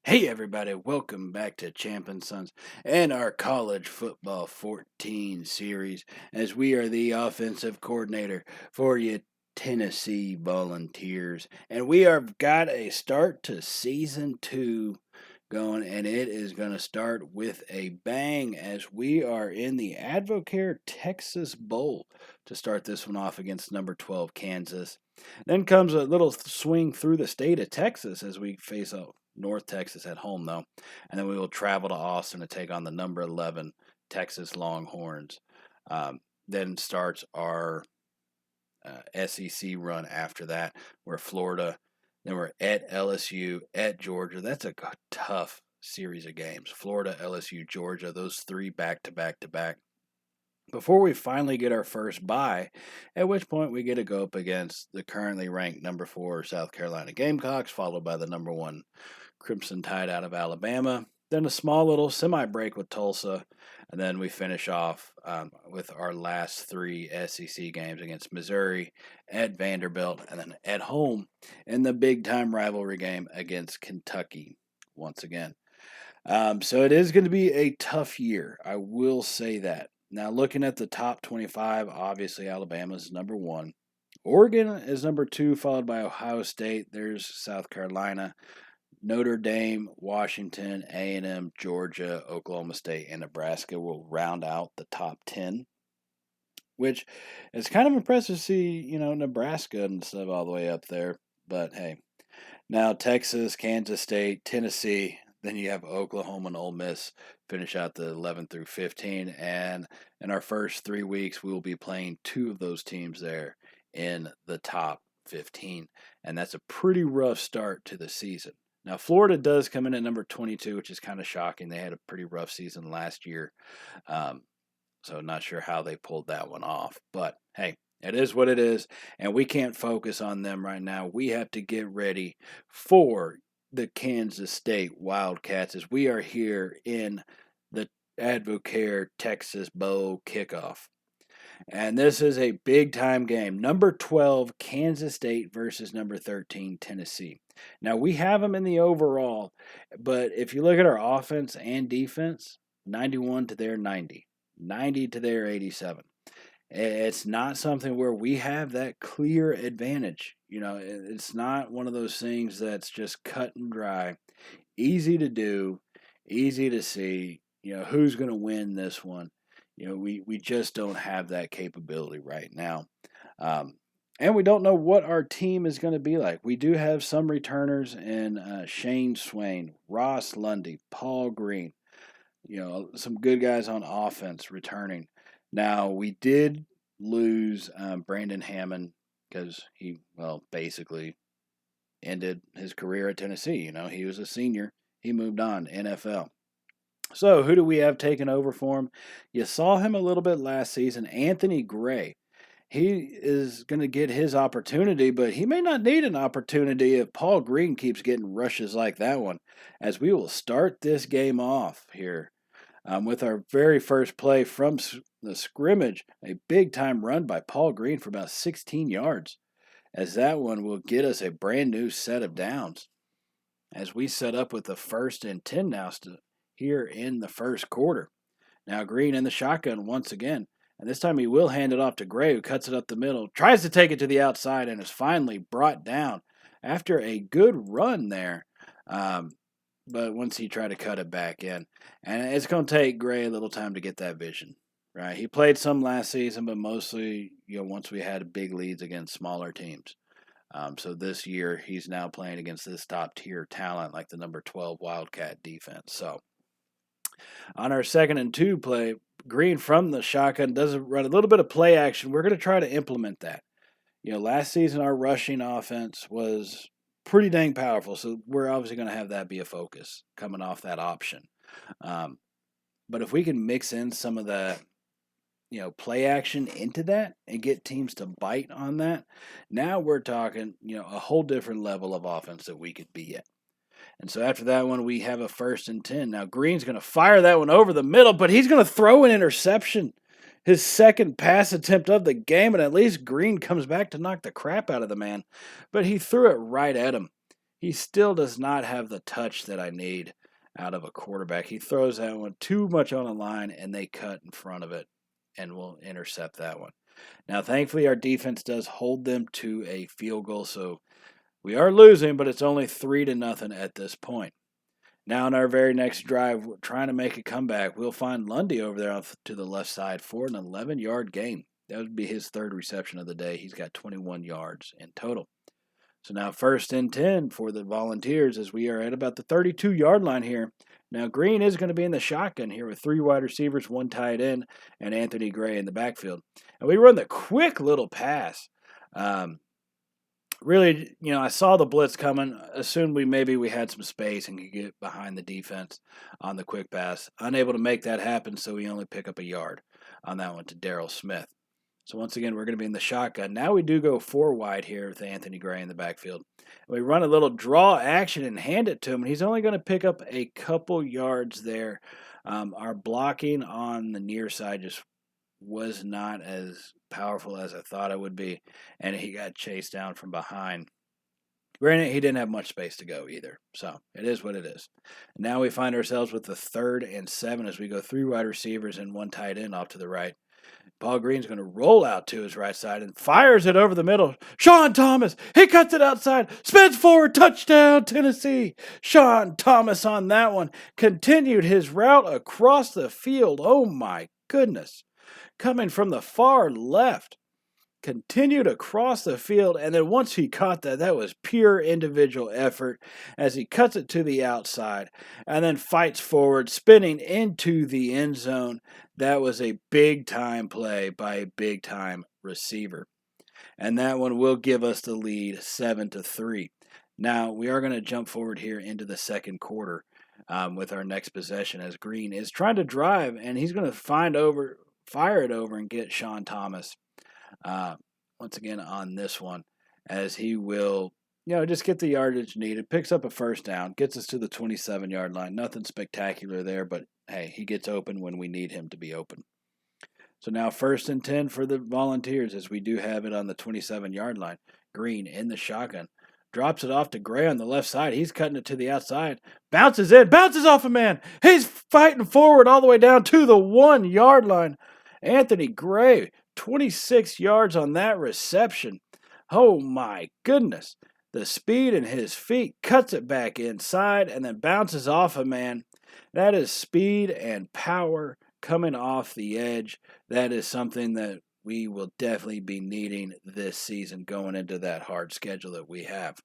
Hey everybody, welcome back to Champ and Sons and our College Football 14 series as we are the offensive coordinator for you Tennessee Volunteers. And we have got a start to season 2 going, and it is going to start with a bang as we are in the Advocare Texas Bowl to start this one off against number 12 Kansas. Then comes a little swing through the state of Texas as we face off North Texas at home, though. And then we will travel to Austin to take on the number 11 Texas Longhorns. Then starts our SEC run after that. We're Florida. Then we're at LSU, at Georgia. That's a tough series of games. Florida, LSU, Georgia, those three back to back to back. Before we finally get our first bye, at which point we get to go up against the currently ranked number 4 South Carolina Gamecocks, followed by the number 1 Crimson Tide out of Alabama. Then a small little semi-break with Tulsa, and then we finish off with our last 3 SEC games against Missouri, at Vanderbilt, and then at home in the big-time rivalry game against Kentucky once again. So it is going to be a tough year. I will say that. Now, looking at the top 25, obviously Alabama is number 1. Oregon is number 2, followed by Ohio State. There's South Carolina, Notre Dame, Washington, A&M, Georgia, Oklahoma State, and Nebraska will round out the top 10, which is kind of impressive to see, Nebraska and stuff all the way up there. But hey, now Texas, Kansas State, Tennessee, then you have Oklahoma and Ole Miss finish out the 11 through 15. And in our first 3 weeks, we will be playing 2 of those teams there in the top 15. And that's a pretty rough start to the season. Now, Florida does come in at number 22, which is kind of shocking. They had a pretty rough season last year. So not sure how they pulled that one off. But hey, it is what it is, and we can't focus on them right now. We have to get ready for the Kansas State Wildcats as we are here in the Advocare Texas Bowl kickoff. And this is a big-time game. Number 12, Kansas State versus number 13, Tennessee. Now, we have them in the overall, but if you look at our offense and defense, 91 to their 90, 90 to their 87. It's not something where we have that clear advantage. It's not one of those things that's just cut and dry, easy to do, easy to see, who's going to win this one. We just don't have that capability right now. And we don't know what our team is going to be like. We do have some returners in Shane Swain, Ross Lundy, Paul Green, some good guys on offense returning. Now, we did lose Brandon Hammond because he, basically ended his career at Tennessee. He was a senior. He moved on, NFL. So, who do we have taken over for him? You saw him a little bit last season, Anthony Gray. He is going to get his opportunity, but he may not need an opportunity if Paul Green keeps getting rushes like that one, as we will start this game off here with our very first play from the scrimmage, a big-time run by Paul Green for about 16 yards, as that one will get us a brand new set of downs. As we set up with the 1st and 10 now here in the first quarter. Now Green in the shotgun once again. And this time he will hand it off to Gray, who cuts it up the middle, tries to take it to the outside, and is finally brought down after a good run there. But once he tried to cut it back in. And it's going to take Gray a little time to get that vision, right? He played some last season, but mostly, once we had big leads against smaller teams. So this year, he's now playing against this top-tier talent like the number 12 Wildcat defense. So on our 2nd and 2 play, Green from the shotgun does run a little bit of play action. We're going to try to implement that. Last season our rushing offense was pretty dang powerful, so we're obviously going to have that be a focus coming off that option. But if we can mix in some of the, play action into that and get teams to bite on that, now we're talking, a whole different level of offense that we could be at. And so after that one, we have a 1st and 10. Now, Green's going to fire that one over the middle, but he's going to throw an interception. His 2nd pass attempt of the game, and at least Green comes back to knock the crap out of the man. But he threw it right at him. he still does not have the touch that I need out of a quarterback. He throws that one too much on the line, and they cut in front of it and will intercept that one. Now, thankfully, our defense does hold them to a field goal, so we are losing, but it's only 3-0 at this point. Now, in our very next drive, we're trying to make a comeback. We'll find Lundy over there to the left side for an 11-yard gain. That would be his third reception of the day. He's got 21 yards in total. So now 1st and 10 for the Volunteers as we are at about the 32-yard line here. Now Green is going to be in the shotgun here with 3 wide receivers, 1 tight end, and Anthony Gray in the backfield. And we run the quick little pass. Really, I saw the blitz coming, assumed we had some space and could get behind the defense on the quick pass. Unable to make that happen, so we only pick up a yard on that one to Daryl Smith. So once again, we're going to be in the shotgun. Now we do go 4 wide here with Anthony Gray in the backfield. We run a little draw action and hand it to him, and he's only going to pick up a couple yards there. Our blocking on the near side just was not as powerful as I thought it would be, and he got chased down from behind. Granted, he didn't have much space to go either, so it is what it is. Now we find ourselves with the 3rd and 7 as we go 3 wide receivers and 1 tight end off to the right. Paul Green's going to roll out to his right side and fires it over the middle. Sean Thomas, he cuts it outside, spins forward, touchdown, Tennessee. Sean Thomas on that one continued his route across the field. Oh my goodness. Coming from the far left, continued across the field, and then once he caught that was pure individual effort as he cuts it to the outside and then fights forward, spinning into the end zone. That was a big-time play by a big-time receiver. And that one will give us the lead 7-3. Now, we are going to jump forward here into the second quarter with our next possession as Green is trying to drive, and he's going to fire it over and get Sean Thomas once again on this one, as he will, just get the yardage needed, picks up a first down, gets us to the 27-yard line. Nothing spectacular there, but hey, he gets open when we need him to be open. So now 1st and 10 for the Volunteers as we do have it on the 27-yard line. Green in the shotgun. Drops it off to Gray on the left side. He's cutting it to the outside. Bounces in. Bounces off a man. He's fighting forward all the way down to the 1-yard line. Anthony Gray, 26 yards on that reception. Oh my goodness. The speed in his feet, cuts it back inside and then bounces off a man. That is speed and power coming off the edge. That is something that we will definitely be needing this season going into that hard schedule that we have.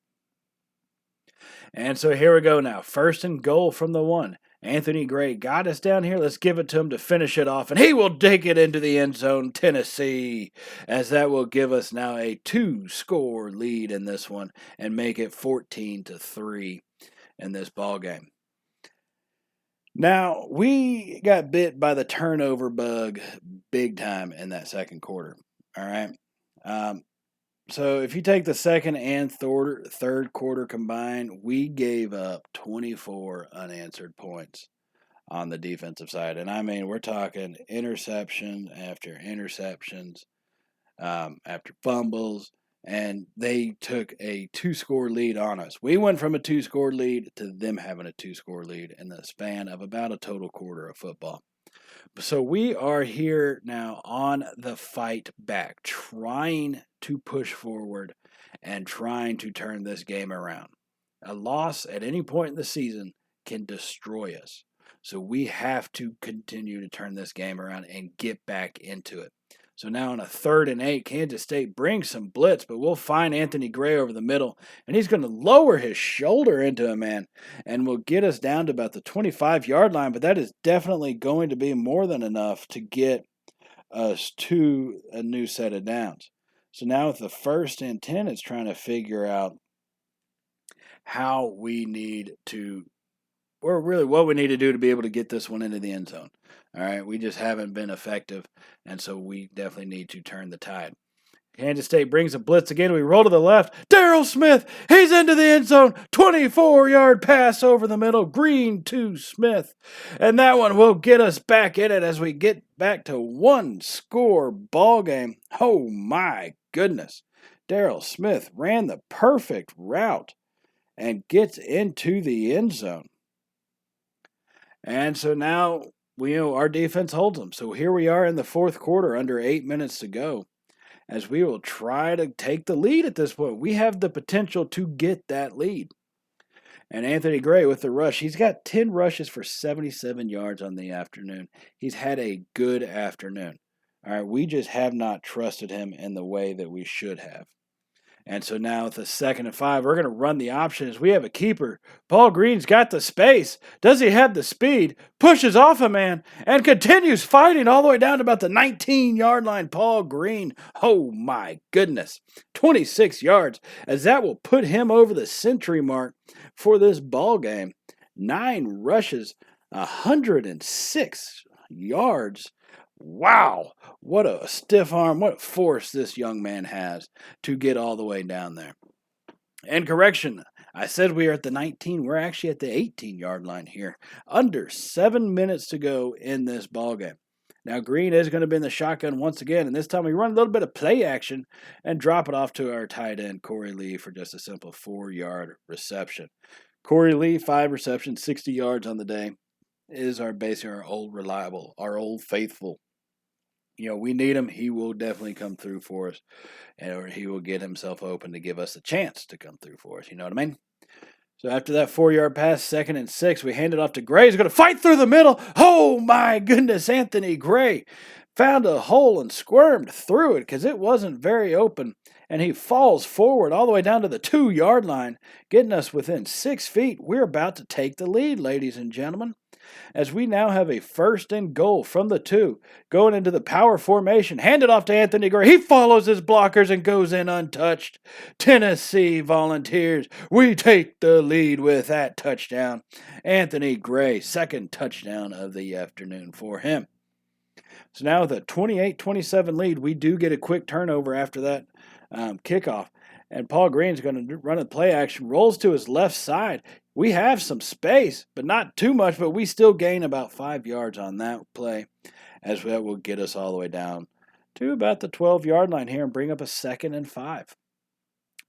And so here we go now. 1st and goal from the 1. Anthony Gray got us down here. Let's give it to him to finish it off. And he will take it into the end zone, Tennessee, as that will give us now a 2-score lead in this one and make it 14-3 in this ball game. Now, we got bit by the turnover bug big time in that second quarter, all right? So if you take the second and third quarter combined, we gave up 24 unanswered points on the defensive side. And I mean, we're talking interception after interceptions, after fumbles, and they took a 2-score lead on us. We went from a 2-score lead to them having a 2-score lead in the span of about a total quarter of football. So we are here now on the fight back, trying to push forward and trying to turn this game around. A loss at any point in the season can destroy us. So we have to continue to turn this game around and get back into it. So now on a 3rd and 8, Kansas State brings some blitz, but we'll find Anthony Gray over the middle, and he's going to lower his shoulder into a man and will get us down to about the 25-yard line, but that is definitely going to be more than enough to get us to a new set of downs. So now with the 1st and 10, it's trying to figure out how we need to, or really what we need to do to be able to get this one into the end zone. All right, we just haven't been effective, and so we definitely need to turn the tide. Kansas State brings a blitz again. We roll to the left. Daryl Smith, he's into the end zone. 24-yard pass over the middle. Green to Smith. And that one will get us back in it as we get back to 1-score ball game. Oh, my goodness. Daryl Smith ran the perfect route and gets into the end zone. And so now our defense holds them. So here we are in the fourth quarter, under 8 minutes to go, as we will try to take the lead at this point. We have the potential to get that lead. And Anthony Gray with the rush, he's got 10 rushes for 77 yards on the afternoon. He's had a good afternoon. All right, we just have not trusted him in the way that we should have. And so now with the 2nd and 5, we're going to run the options. We have a keeper. Paul Green's got the space. Does he have the speed? Pushes off a man and continues fighting all the way down to about the 19-yard line. Paul Green, oh my goodness, 26 yards, as that will put him over the century mark for this ball game. 9 rushes, 106 yards. Wow, what a stiff arm, what force this young man has to get all the way down there. And correction, I said we are at the 19. We're actually at the 18-yard line here. Under 7 minutes to go in this ball game. Now, Green is going to be in the shotgun once again, and this time we run a little bit of play action and drop it off to our tight end, Corey Lee, for just a simple 4-yard reception. Corey Lee, 5 receptions, 60 yards on the day, is our old reliable, our old faithful. We need him. He will definitely come through for us, or he will get himself open to give us a chance to come through for us. You know what I mean? So after that 4-yard pass, 2nd and 6, we hand it off to Gray. He's going to fight through the middle. Oh, my goodness, Anthony Gray found a hole and squirmed through it because it wasn't very open, and he falls forward all the way down to the 2-yard line, getting us within 6 feet. We're about to take the lead, ladies and gentlemen, as we now have a 1st and goal from the 2, going into the power formation. Hand it off to Anthony Gray. He follows his blockers and goes in untouched. Tennessee Volunteers, we take the lead with that touchdown. Anthony Gray, 2nd touchdown of the afternoon for him. So now with a 28-27 lead, we do get a quick turnover after that kickoff. And Paul Green's going to run a play action, rolls to his left side. We have some space, but not too much, but we still gain about 5 yards on that play, as that will get us all the way down to about the 12-yard line here and bring up a 2nd and 5.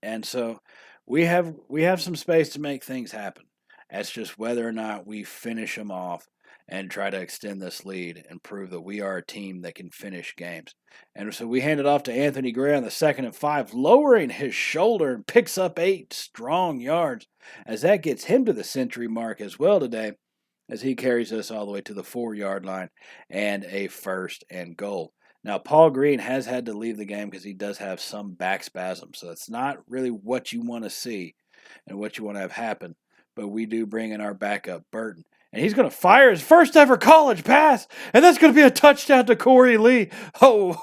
And so we have some space to make things happen. That's just whether or not we finish them off and try to extend this lead and prove that we are a team that can finish games. And so we hand it off to Anthony Gray on the 2nd and 5, lowering his shoulder, and picks up 8 strong yards, as that gets him to the century mark as well today, as he carries us all the way to the 4-yard line and a 1st and goal. Now, Paul Green has had to leave the game because he does have some back spasms, so it's not really what you want to see and what you want to have happen, but we do bring in our backup, Burton. And he's going to fire his first ever college pass, and that's going to be a touchdown to Corey Lee. Oh,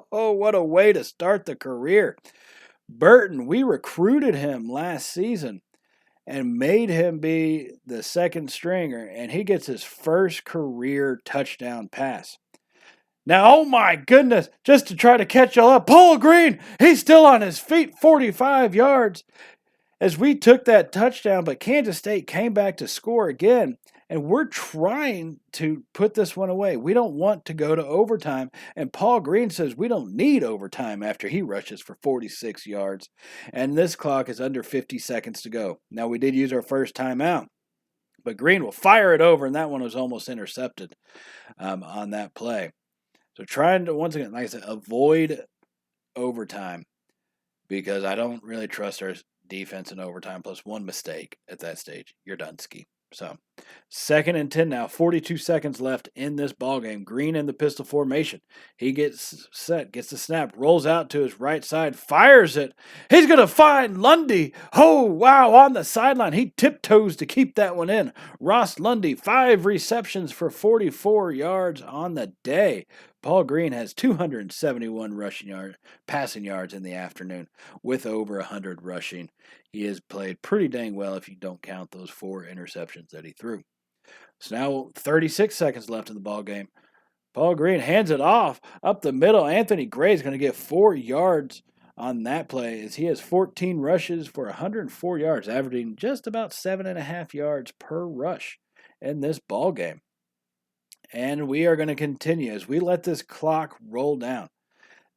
what a way to start the career. Burton, we recruited him last season and made him be the 2nd stringer, and he gets his first career touchdown pass. Now, oh my goodness, just to try to catch y'all up, Paul Green, he's still on his feet, 45 yards, as we took that touchdown, but Kansas State came back to score again. And we're trying to put this one away. We don't want to go to overtime. And Paul Green says we don't need overtime after he rushes for 46 yards. And this clock is under 50 seconds to go. Now, we did use our first timeout, but Green will fire it over, and that one was almost intercepted on that play. So trying to, once again, like I said, avoid overtime, because I don't really trust our defense in overtime. Plus one mistake at that stage, you're done ski. So 2nd and 10 now, 42 seconds left in this ball game. Green in the pistol formation. He gets set, gets the snap, rolls out to his right side, fires it. He's going to find Lundy. Oh, wow, on the sideline. He tiptoes to keep that one in. Ross Lundy, 5 receptions for 44 yards on the day. Paul Green has 271 passing yards in the afternoon with over 100 rushing. He has played pretty dang well if you don't count those 4 interceptions that he threw. So now 36 seconds left in the ball game. Paul Green hands it off up the middle. Anthony Gray is going to get 4 yards on that play, as he has 14 rushes for 104 yards, averaging just about 7.5 yards per rush in this ball game. And we are going to continue as we let this clock roll down.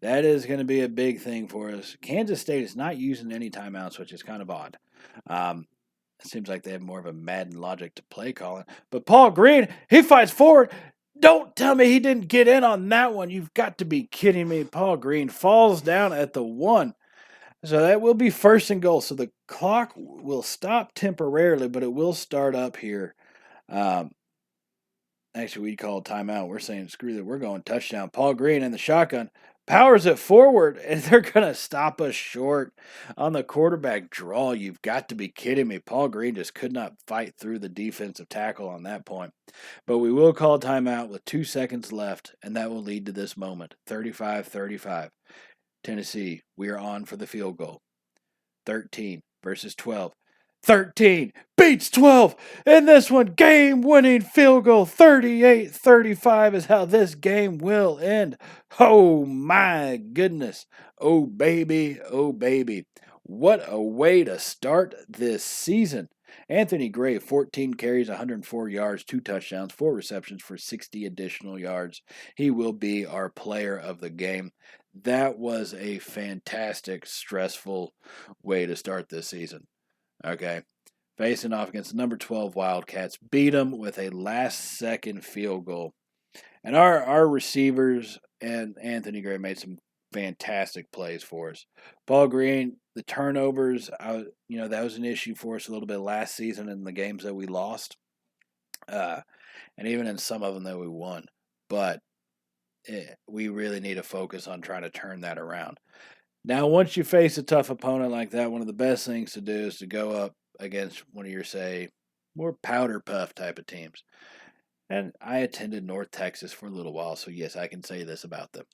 That is going to be a big thing for us. Kansas State is not using any timeouts, which is kind of odd. It seems like they have more of a Madden logic to play calling. But Paul Green, he fights forward. Don't tell me he didn't get in on that one. You've got to be kidding me. Paul Green falls down at the 1. So that will be 1st and goal. So the clock will stop temporarily, but it will start up here. Actually, we call timeout. We're saying, screw that. We're going touchdown. Paul Green in the shotgun powers it forward, and they're going to stop us short on the quarterback draw. You've got to be kidding me. Paul Green just could not fight through the defensive tackle on that point. But we will call timeout with 2 seconds left, and that will lead to this moment. 35-35. Tennessee, we are on for the field goal. 13 versus 12. 13 beats 12 in this one. Game-winning field goal. 38-35 is how this game will end. Oh, my goodness. Oh, baby. Oh, baby. What a way to start this season. Anthony Gray, 14 carries, 104 yards, 2 touchdowns, 4 receptions for 60 additional yards. He will be our player of the game. That was a fantastic, stressful way to start this season. Okay. Facing off against the number 12 Wildcats. Beat them with a last-second field goal. And our receivers and Anthony Gray made some fantastic plays for us. Paul Green, the turnovers, that was an issue for us a little bit last season in the games that we lost. And even in some of them that we won. But we really need to focus on trying to turn that around. Now, once you face a tough opponent like that, one of the best things to do is to go up against one of your, say, more powder puff type of teams. And I attended North Texas for a little while, so yes, I can say this about them.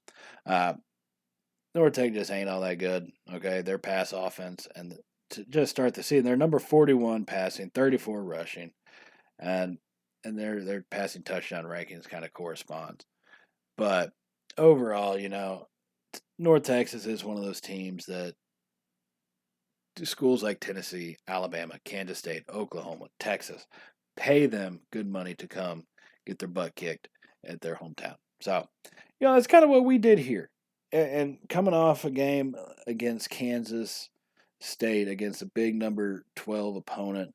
North Texas just ain't all that good, okay? Their pass offense, and to just start the season, they're number 41 passing, 34 rushing, and their passing touchdown rankings kind of corresponds. But overall, North Texas is one of those teams that schools like Tennessee, Alabama, Kansas State, Oklahoma, Texas pay them good money to come get their butt kicked at their hometown. So, that's kind of what we did here. And coming off a game against Kansas State, against a big number 12 opponent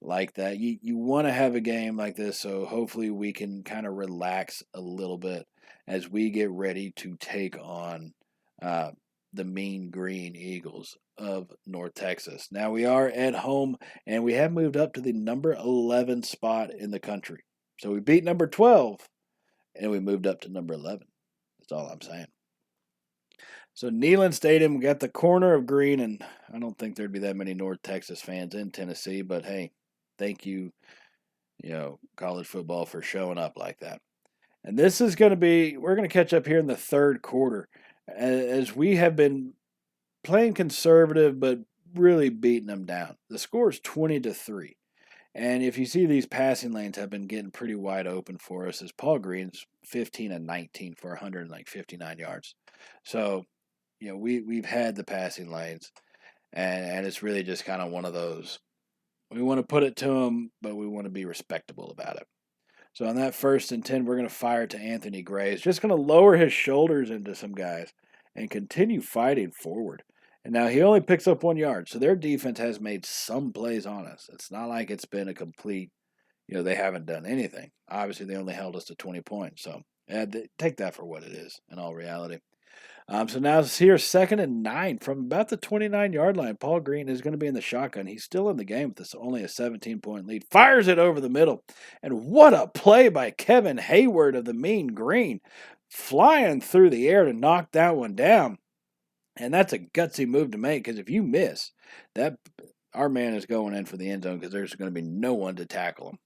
like that, you want to have a game like this, so hopefully we can kind of relax a little bit as we get ready to take on the Mean Green Eagles of North Texas. Now we are at home, and we have moved up to the number 11 spot in the country. So we beat number 12, and we moved up to number 11. That's all I'm saying. So Neyland Stadium got the corner of green, and I don't think there'd be that many North Texas fans in Tennessee, but hey, thank you, college football for showing up like that. And this is going to be, we're going to catch up here in the third quarter, as we have been playing conservative, but really beating them down. The score is 20-3. And if you see, these passing lanes have been getting pretty wide open for us, as Paul Green's 15-19 for 159 yards. So, we've had the passing lanes, and it's really just kind of one of those. We want to put it to them, but we want to be respectable about it. So on that 1st and 10, we're going to fire it to Anthony Gray. He's just going to lower his shoulders into some guys and continue fighting forward. And now he only picks up 1 yard, so their defense has made some plays on us. It's not like it's been a complete, they haven't done anything. Obviously, they only held us to 20 points, so take that for what it is in all reality. So now it's here 2nd and 9 from about the 29-yard line. Paul Green is going to be in the shotgun. He's still in the game with only a 17-point lead. Fires it over the middle. And what a play by Kevin Hayward of the Mean Green. Flying through the air to knock that one down. And that's a gutsy move to make, because if you miss, our man is going in for the end zone, because there's going to be no one to tackle him.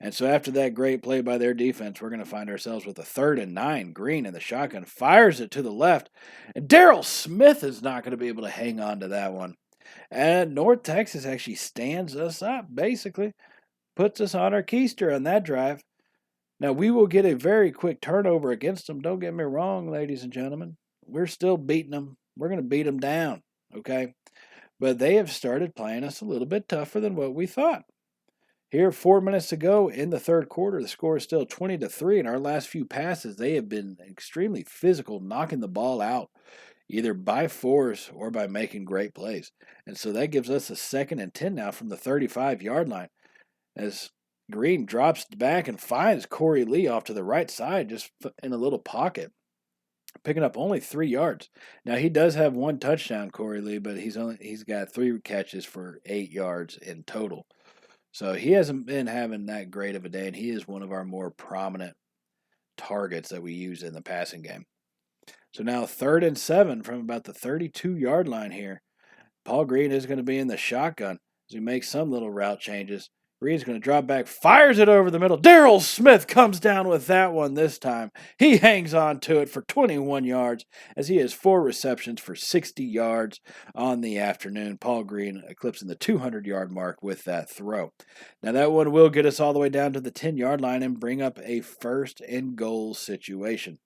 And so after that great play by their defense, we're going to find ourselves with a 3rd and 9. Green in the shotgun fires it to the left. And Darrell Smith is not going to be able to hang on to that one. And North Texas actually stands us up, basically. Puts us on our keister on that drive. Now, we will get a very quick turnover against them. Don't get me wrong, ladies and gentlemen. We're still beating them. We're going to beat them down, okay? But they have started playing us a little bit tougher than what we thought. Here, 4 minutes to go in the third quarter, the score is still 20-3. In our last few passes, they have been extremely physical, knocking the ball out, either by force or by making great plays. And so that gives us a 2nd and 10 now from the 35-yard line as Green drops back and finds Corey Lee off to the right side just in a little pocket, picking up only 3 yards. Now he does have 1 touchdown, Corey Lee, but he's got 3 catches for 8 yards in total. So he hasn't been having that great of a day, and he is one of our more prominent targets that we use in the passing game. So now 3rd and 7 from about the 32-yard line here. Paul Green is going to be in the shotgun as he makes some little route changes. Green's going to drop back, fires it over the middle. Daryl Smith comes down with that one this time. He hangs on to it for 21 yards as he has 4 receptions for 60 yards on the afternoon. Paul Green eclipsing the 200-yard mark with that throw. Now that one will get us all the way down to the 10-yard line and bring up a 1st and goal situation.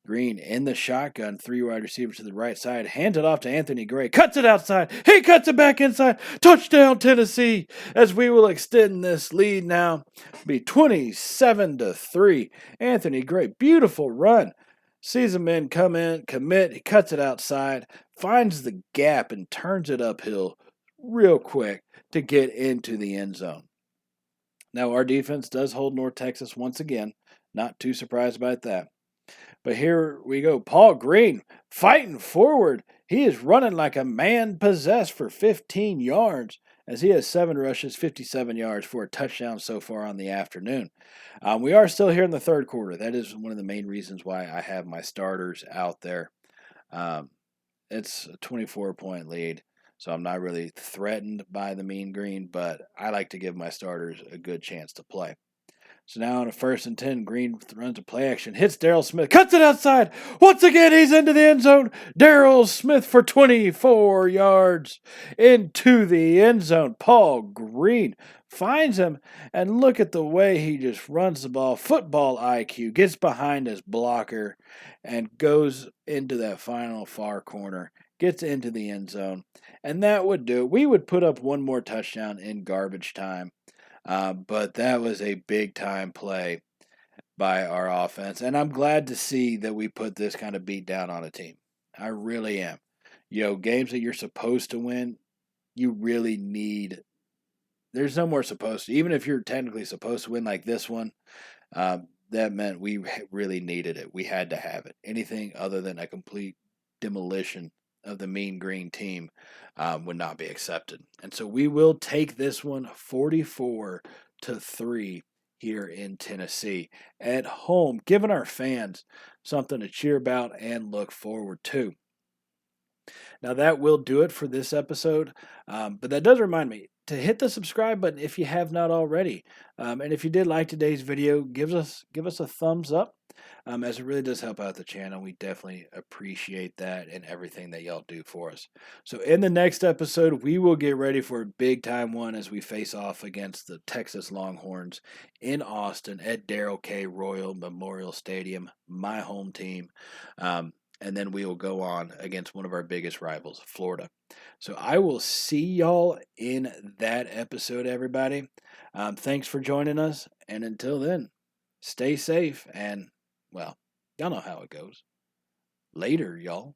Green in the shotgun, 3 wide receivers to the right side, hands it off to Anthony Gray, cuts it outside, he cuts it back inside, touchdown Tennessee, as we will extend this lead now, be 27-3. Anthony Gray, beautiful run, sees a man come in, commit, he cuts it outside, finds the gap and turns it uphill real quick to get into the end zone. Now our defense does hold North Texas once again, not too surprised about that. But here we go. Paul Green fighting forward. He is running like a man possessed for 15 yards as he has 7 rushes, 57 yards for a touchdown so far on the afternoon. We are still here in the 3rd quarter. That is one of the main reasons why I have my starters out there. It's a 24-point lead, so I'm not really threatened by the Mean Green, but I like to give my starters a good chance to play. So now on a 1st and 10, Green runs a play action, hits Daryl Smith, cuts it outside. Once again, he's into the end zone. Daryl Smith for 24 yards into the end zone. Paul Green finds him, and look at the way he just runs the ball. Football IQ, gets behind his blocker, and goes into that final far corner, gets into the end zone. And that would do it. We would put up one more touchdown in garbage time. But that was a big-time play by our offense. And I'm glad to see that we put this kind of beat down on a team. I really am. Games that you're supposed to win, you really need. There's no more supposed to. Even if you're technically supposed to win like this one, that meant we really needed it. We had to have it. Anything other than a complete demolition of the Mean Green team would not be accepted. And so we will take this one 44-3 here in Tennessee at home, giving our fans something to cheer about and look forward to. Now that will do it for this episode, but that does remind me to hit the subscribe button if you have not already. And if you did like today's video, give us a thumbs up. As it really does help out the channel. We definitely appreciate that and everything that y'all do for us. So in the next episode, we will get ready for a big-time one as we face off against the Texas Longhorns in Austin at Darrell K. Royal Memorial Stadium, my home team. And then we will go on against one of our biggest rivals, Florida. So I will see y'all in that episode, everybody. Thanks for joining us. And until then, stay safe and, well, y'all know how it goes. Later, y'all.